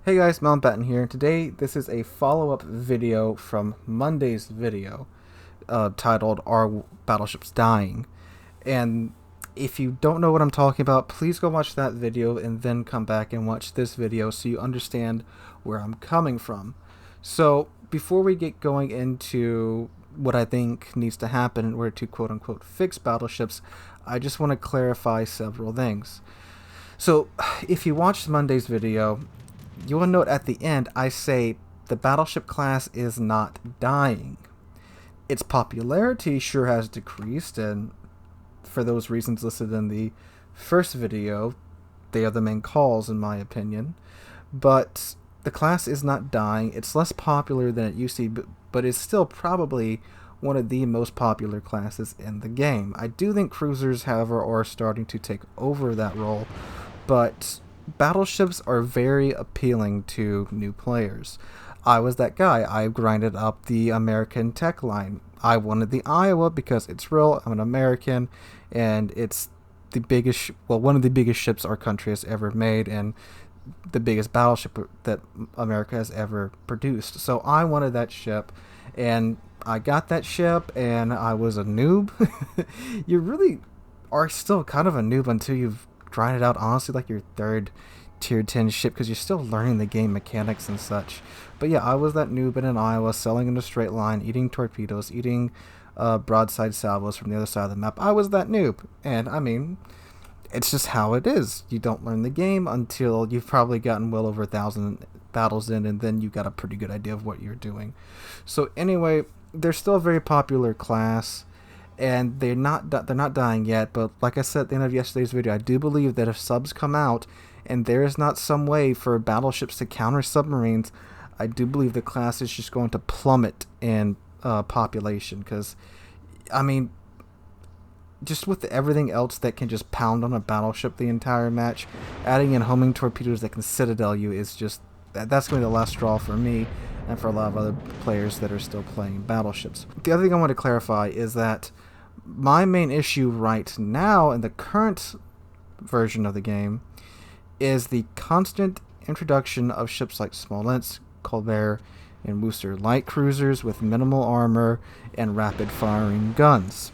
Hey guys, Mountbatten here. Today, this is a follow-up video from Monday's video titled Are Battleships Dying? And if you don't know what I'm talking about, please go watch that video and then come back and watch this video so you understand where I'm coming from. So, before we get going into what I think needs to happen in order to quote-unquote fix battleships, I just want to clarify several things. So, if you watched Monday's video, you will note at the end I say the battleship class is not dying. Its popularity sure has decreased, and for those reasons listed in the first video, they are the main cause in my opinion. But the class is not dying. It's less popular than it used to be, but is still probably one of the most popular classes in the game. I do think cruisers, however, are starting to take over that role, but battleships are very appealing to new players. I was that guy. I grinded up the American tech line. I wanted the Iowa because it's real. I'm an American, and it's the biggest, well, one of the biggest ships our country has ever made, and the biggest battleship that America has ever produced. So I wanted that ship, and I got that ship, and I was a noob. You really are still kind of a noob until you've grind it out, honestly, like your third tier 10 ship, because you're still learning the game mechanics and such. But yeah, I was that noob in Iowa, selling in a straight line, eating torpedoes, eating broadside salvos from the other side of the map. I was that noob, and I mean, it's just how it is. You don't learn the game until you've probably gotten well over 1,000 battles in, and then you got a pretty good idea of what you're doing. So anyway, they're still a very popular class, and they're not dying yet. But like I said at the end of yesterday's video, I do believe that if subs come out and there is not some way for battleships to counter submarines, I do believe the class is just going to plummet in population. Because I mean, just with everything else that can just pound on a battleship the entire match, adding in homing torpedoes that can Citadel you is just, that's going to be the last straw for me and for a lot of other players that are still playing battleships. The other thing I want to clarify is that my main issue right now in the current version of the game is the constant introduction of ships like Smolensk, Colbert, and Worcester light cruisers with minimal armor and rapid firing guns.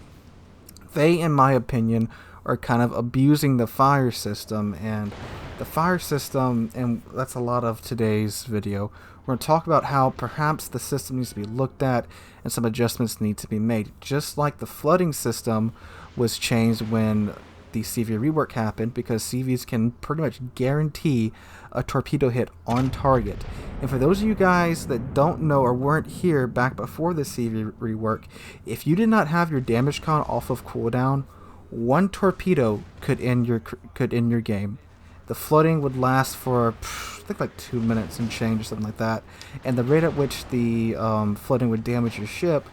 They, in my opinion, are kind of abusing the fire system, and that's a lot of today's video. We're going to talk about how perhaps the system needs to be looked at and some adjustments need to be made. Just like the flooding system was changed when the CV rework happened, because CVs can pretty much guarantee a torpedo hit on target. And for those of you guys that don't know or weren't here back before the CV rework, if you did not have your damage con off of cooldown, one torpedo could end your game. The flooding would last for, I think, like 2 minutes and change or something like that. And the rate at which the flooding would damage your ship,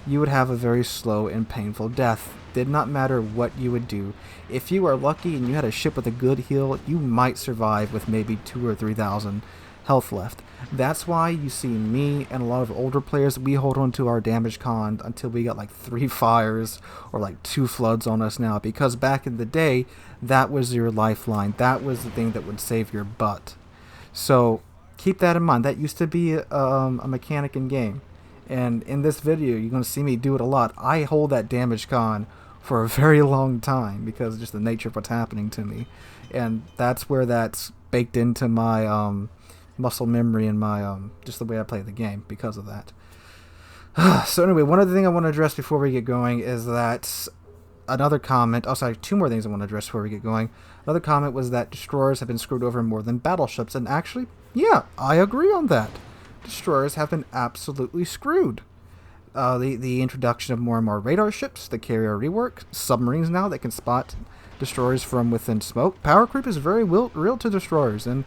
you would have a very slow and painful death. Did not matter what you would do. If you are lucky and you had a ship with a good heal, you might survive with maybe 2,000 or 3,000 health left. That's why you see me and a lot of older players, we hold on to our damage con until we got like 3 fires or like 2 floods on us now, because back in the day, that was your lifeline. That was the thing that would save your butt. So keep that in mind. That used to be a mechanic in game, and in this video you're going to see me do it a lot. I hold that damage con for a very long time because of just the nature of what's happening to me, and that's where that's baked into my muscle memory and my just the way I play the game because of that. So anyway, one other thing I want to address before we get going is that another comment, oh sorry, 2 more things I want to address before we get going. Another comment was that destroyers have been screwed over more than battleships, and actually, yeah, I agree on that. Destroyers have been absolutely screwed. The introduction of more and more radar ships, the carrier rework, submarines now that can spot destroyers from within smoke. Power creep is very real to destroyers, and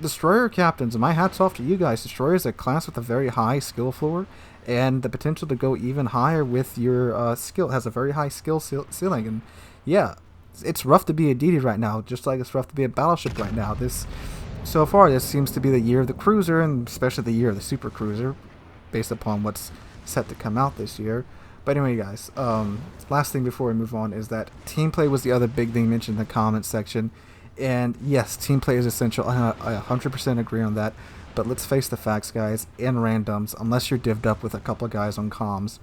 destroyer captains, my hat's off to you guys. Destroyers are a class with a very high skill floor and the potential to go even higher with your skill. It has a very high skill ceiling, and yeah, it's rough to be a DD right now, just like it's rough to be a battleship right now. So far, this seems to be the year of the cruiser, and especially the year of the super cruiser, based upon what's set to come out this year. But anyway, guys, last thing before we move on is that team play was the other big thing mentioned in the comments section. And yes, team play is essential. I 100% agree on that. But let's face the facts, guys. In randoms, unless you're divvied up with a couple of guys on comms,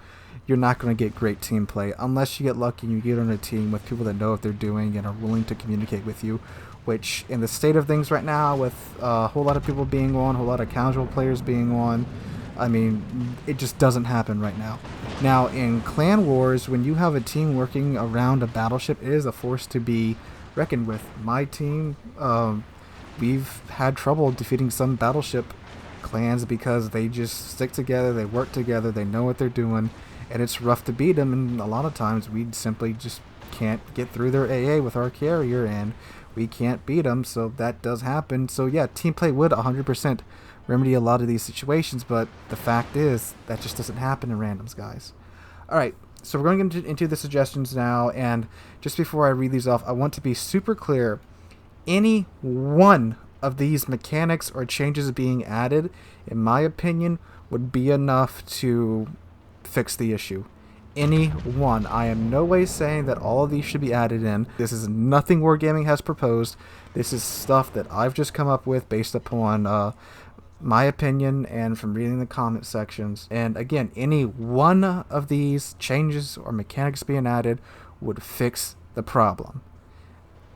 you're not going to get great team play. Unless you get lucky and you get on a team with people that know what they're doing and are willing to communicate with you. Which, in the state of things right now, with a whole lot of people being on, a whole lot of casual players being on, I mean, it just doesn't happen right now. Now, in Clan Wars, when you have a team working around a battleship, it is a force to be reckoned with. My team, we've had trouble defeating some battleship clans because they just stick together, they work together, they know what they're doing, and it's rough to beat them, and a lot of times we simply just can't get through their AA with our carrier, and we can't beat them, so that does happen. So yeah, team play would 100% remedy a lot of these situations, but the fact is that just doesn't happen in randoms, guys. Alright, so we're going into the suggestions now, and just before I read these off, I want to be super clear. Any one of these mechanics or changes being added, in my opinion, would be enough to fix the issue. Any one. I am no way saying that all of these should be added in. This is nothing Wargaming has proposed. This is stuff that I've just come up with based upon my opinion and from reading the comment sections. And again, any one of these changes or mechanics being added would fix the problem.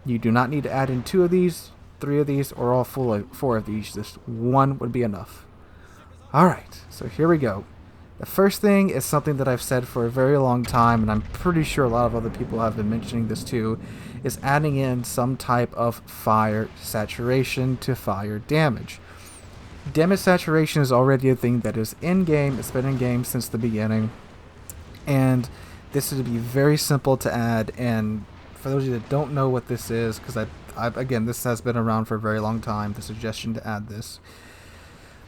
You do not need to add in 2 of these, 3 of these, or all 4 of these. Just one would be enough. Alright, so here we go. The first thing is something that I've said for a very long time, and I'm pretty sure a lot of other people have been mentioning this too, is adding in some type of fire saturation to fire damage. Damage saturation is already a thing that is in-game. It's been in-game since the beginning, and this would be very simple to add. And for those of you that don't know what this is, because again, this has been around for a very long time, the suggestion to add this.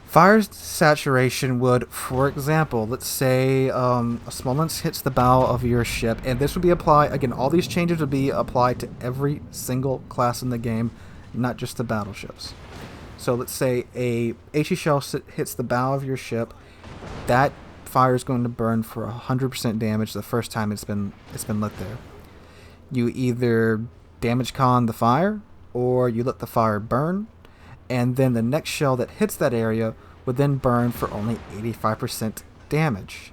Fire saturation would, for example, let's say a small lens hits the bow of your ship, and this would be applied, again, all these changes would be applied to every single class in the game, not just the battleships. So let's say a HE shell hits the bow of your ship, that fire is going to burn for 100% damage the first time it's been lit there. You either damage con the fire, or you let the fire burn, and then the next shell that hits that area would then burn for only 85% damage.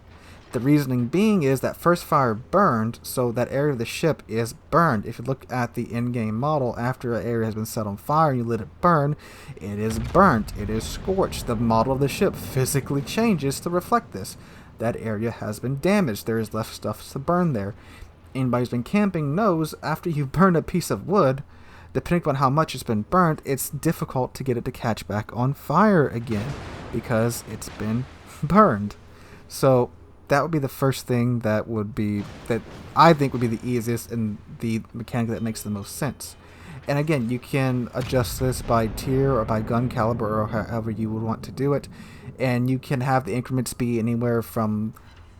The reasoning being is that first fire burned, so that area of the ship is burned. If you look at the in-game model, after an area has been set on fire and you let it burn, it is burnt, it is scorched. The model of the ship physically changes to reflect this. That area has been damaged, there is less stuff to burn there. Anybody who's been camping knows after you burn a piece of wood, depending on how much it's been burnt, it's difficult to get it to catch back on fire again because it's been burned. So that would be the first thing that I think would be the easiest and the mechanic that makes the most sense. And again, you can adjust this by tier or by gun caliber or however you would want to do it. And you can have the increments be anywhere from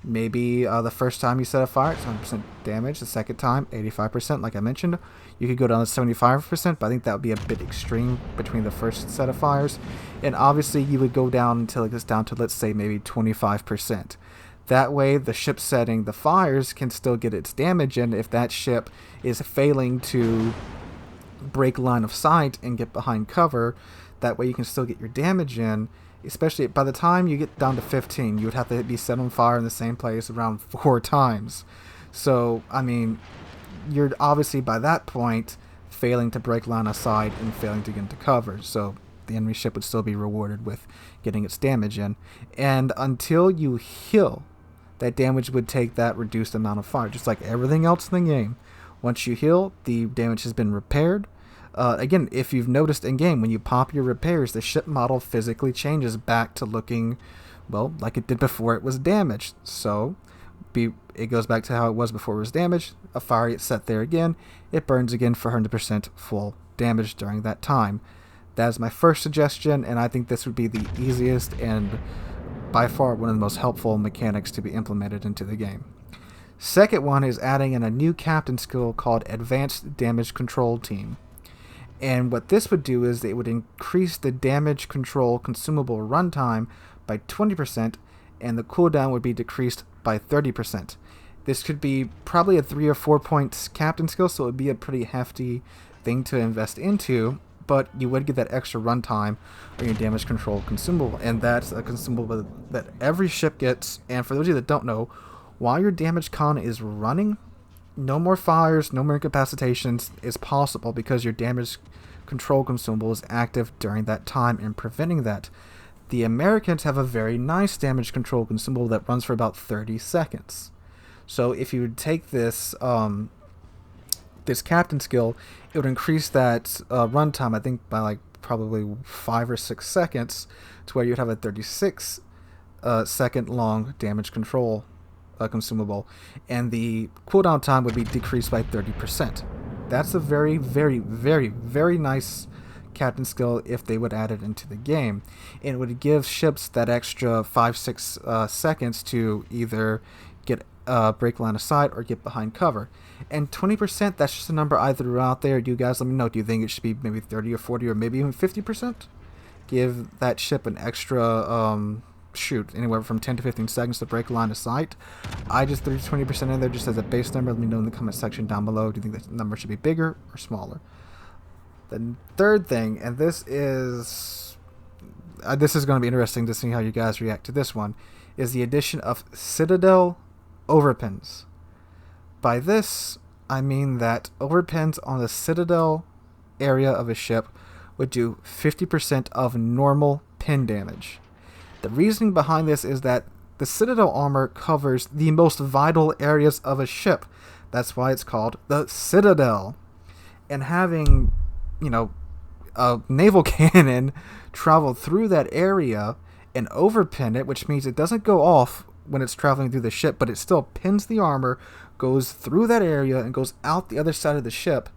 maybe the first time you set a fire, it's 100% damage. The second time, 85%, like I mentioned. You could go down to 75%, but I think that would be a bit extreme between the first set of fires. And obviously, you would go down until it gets down to, let's say, maybe 25%. That way, the ship setting the fires can still get its damage in if that ship is failing to break line of sight and get behind cover. That way, you can still get your damage in. Especially by the time you get down to 15, you would have to be set on fire in the same place around 4 times. So, I mean, you're obviously by that point failing to break line of sight and failing to get into cover. So the enemy ship would still be rewarded with getting its damage in. And until you heal, that damage would take that reduced amount of fire, just like everything else in the game. Once you heal, the damage has been repaired. Again, if you've noticed in game, when you pop your repairs, the ship model physically changes back to looking, well, like it did before it was damaged. So it goes back to how it was before it was damaged. A fire gets set there again. It burns again for 100% full damage during that time. That is my first suggestion, and I think this would be the easiest and by far one of the most helpful mechanics to be implemented into the game. Second one is adding in a new captain skill called Advanced Damage Control Team. And what this would do is it would increase the damage control consumable runtime by 20%, and the cooldown would be decreased by 30%. This could be probably a 3 or 4 point captain skill, so it would be a pretty hefty thing to invest into, but you would get that extra runtime on your damage control consumable, and that's a consumable that every ship gets. And for those of you that don't know, while your damage con is running, no more fires, no more incapacitations is possible because your damage control consumable is active during that time and preventing that. The Americans have a very nice damage control consumable that runs for about 30 seconds. So if you would take this this captain skill, it would increase that runtime, I think, by like probably 5 or 6 seconds, to where you'd have a 36 second long damage control consumable, and the cooldown time would be decreased by 30%. That's a very, very, very, very nice captain skill if they would add it into the game. And it would give ships that extra 5-6 seconds to either get break line of sight or get behind cover. And 20%, that's just a number I threw out there. You guys let me know. Do you think it should be maybe 30 or 40 or maybe even 50%? Give that ship an extra anywhere from 10 to 15 seconds to break line of sight. I just threw 20% in there just as a base number. Let me know in the comment section down below. Do you think that number should be bigger or smaller? The third thing, and this is going to be interesting to see how you guys react to this one, is the addition of Citadel overpens. By this, I mean that overpens on the Citadel area of a ship would do 50% of normal pin damage. The reasoning behind this is that the Citadel armor covers the most vital areas of a ship. That's why it's called the Citadel. And having, a naval cannon travel through that area and overpin it, which means it doesn't go off when it's traveling through the ship, but it still pins the armor, goes through that area, and goes out the other side of the ship.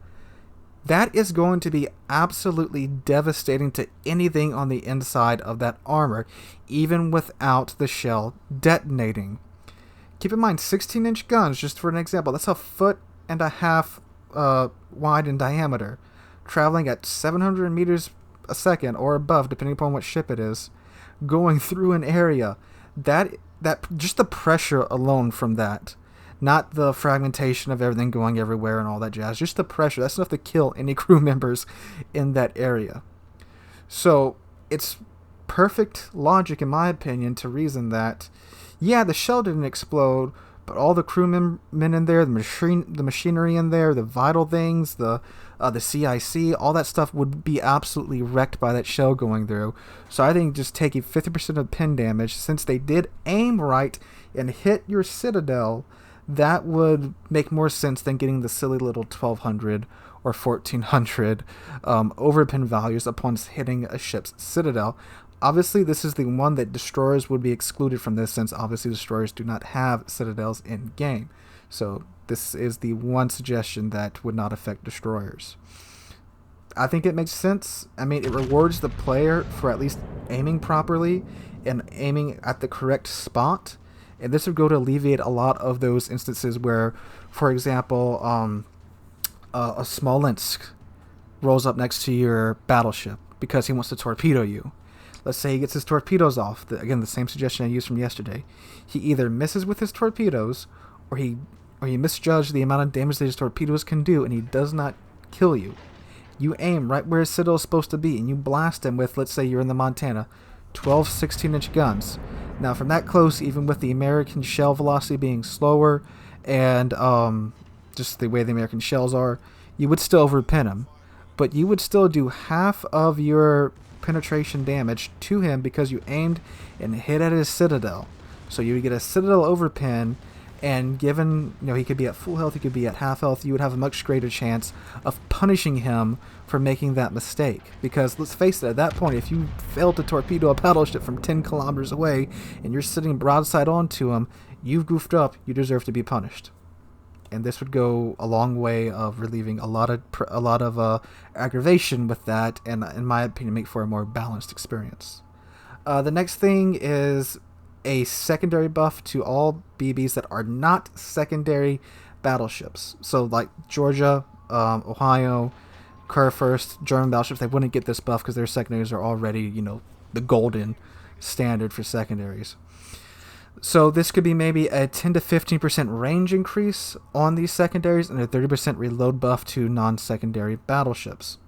That is going to be absolutely devastating to anything on the inside of that armor, even without the shell detonating. Keep in mind, 16-inch guns, just for an example, that's 1.5 feet wide in diameter, traveling at 700 meters a second or above, depending upon what ship it is, going through an area. That just the pressure alone from that, not the fragmentation of everything going everywhere and all that jazz, just the pressure, that's enough to kill any crew members in that area. So it's perfect logic, in my opinion, to reason that, yeah, the shell didn't explode, but all the crewmen in there, the machinery in there, the vital things, the CIC, all that stuff would be absolutely wrecked by that shell going through. So I think just taking 50% of pin damage, since they did aim right and hit your Citadel, that would make more sense than getting the silly little 1200 or 1400 overpin values upon hitting a ship's Citadel. Obviously, this is the one that destroyers would be excluded from this, since obviously destroyers do not have Citadels in game. So this is the one suggestion that would not affect destroyers. I think it makes sense. I mean, it rewards the player for at least aiming properly and aiming at the correct spot. And this would go to alleviate a lot of those instances where, for example, a Smolensk rolls up next to your battleship because he wants to torpedo you. Let's say he gets his torpedoes off. Again, the same suggestion I used from yesterday. He either misses with his torpedoes, or he misjudged the amount of damage that his torpedoes can do, and he does not kill you. You aim right where his Citadel is supposed to be, and you blast him with, let's say you're in the Montana, 12 16-inch guns. Now, from that close, even with the American shell velocity being slower and just the way the American shells are, you would still overpin him. But you would still do half of your penetration damage to him because you aimed and hit at his Citadel. So you would get a Citadel overpin, and given he could be at full health, he could be at half health, you would have a much greater chance of punishing him for making that mistake. Because let's face it, at that point, if you failed to torpedo a battleship from 10 kilometers away and you're sitting broadside onto him, you've goofed up, you deserve to be punished. And this would go a long way of relieving a lot of aggravation with that, and in my opinion, make for a more balanced experience. The next thing is a secondary buff to all BBs that are not secondary battleships. So like Georgia, Ohio, Kurfürst, German battleships, they wouldn't get this buff because their secondaries are already, the golden standard for secondaries. So this could be maybe a 10 to 15% range increase on these secondaries and a 30% reload buff to non-secondary battleships.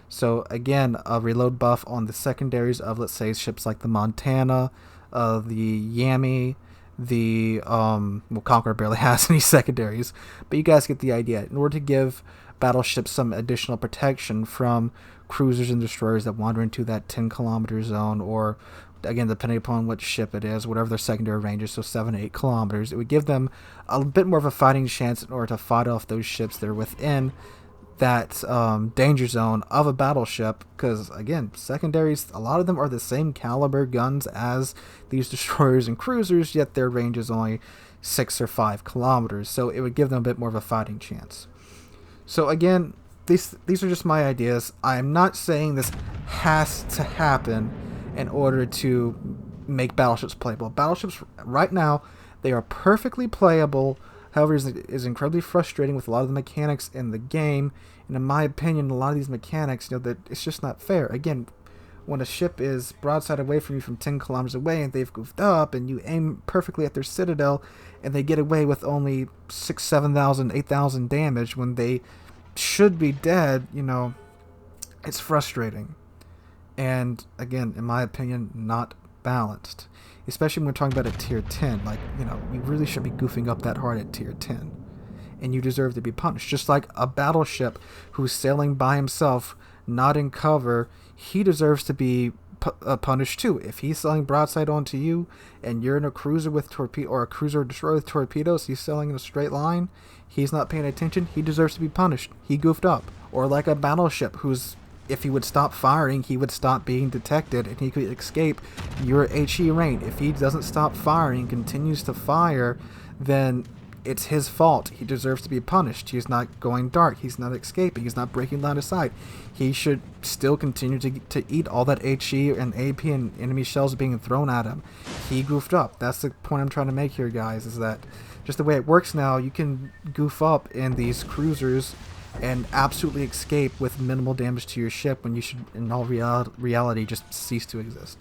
So again, a reload buff on the secondaries of, let's say, ships like the Montana, the Yami, the well, Conqueror barely has any secondaries, but you guys get the idea. In order to give battleships some additional protection from cruisers and destroyers that wander into that 10-kilometer zone, or again, depending upon which ship it is, whatever their secondary range is, so 7 to 8 kilometers, it would give them a bit more of a fighting chance in order to fight off those ships that are within that danger zone of a battleship. Because again, secondaries, a lot of them are the same caliber guns as these destroyers and cruisers, yet their range is only 6 or 5 kilometers, so it would give them a bit more of a fighting chance. So again, these are just my ideas. I'm not saying this has to happen in order to make battleships playable. Battleships right now, they are perfectly playable. However, it is incredibly frustrating with a lot of the mechanics in the game. And in my opinion, a lot of these mechanics, that it's just not fair. Again, when a ship is broadside away from you from 10 kilometers away and they've goofed up and you aim perfectly at their citadel and they get away with only 6,000, 7,000, 8,000 damage when they should be dead, it's frustrating. And again, in my opinion, not balanced. Especially when we're talking about a tier 10. Like, you really shouldn't be goofing up that hard at tier 10. And you deserve to be punished. Just like a battleship who's sailing by himself, not in cover, he deserves to be punished too. If he's sailing broadside onto you and you're in a cruiser with or a cruiser destroyer with torpedoes, he's sailing in a straight line, he's not paying attention, he deserves to be punished. He goofed up. Or like a battleship who's, if he would stop firing, he would stop being detected and he could escape your HE range. If he doesn't stop firing, continues to fire, then it's his fault. He deserves to be punished. He's not going dark. He's not escaping. He's not breaking line of sight. He should still continue to eat all that HE and AP and enemy shells being thrown at him. He goofed up. That's the point I'm trying to make here, guys, is that just the way it works now, you can goof up in these cruisers and absolutely escape with minimal damage to your ship when you should, in all reality, just cease to exist.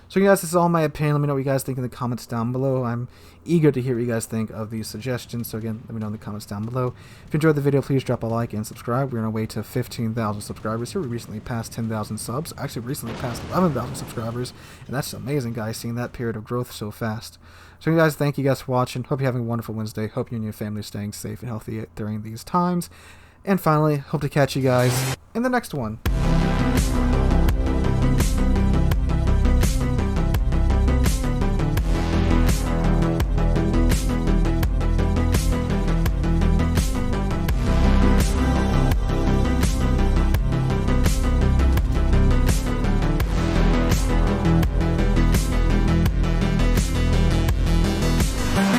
So guys, this is all my opinion. Let me know what you guys think in the comments down below. I'm eager to hear what you guys think of these suggestions. So again, let me know in the comments down below. If you enjoyed the video, please drop a like and subscribe. We're on our way to 15,000 subscribers here. We recently passed 10,000 subs. Actually, recently passed 11,000 subscribers. And that's amazing, guys, seeing that period of growth so fast. So guys, thank you guys for watching. Hope you're having a wonderful Wednesday. Hope you and your family are staying safe and healthy during these times. And finally, hope to catch you guys in the next one.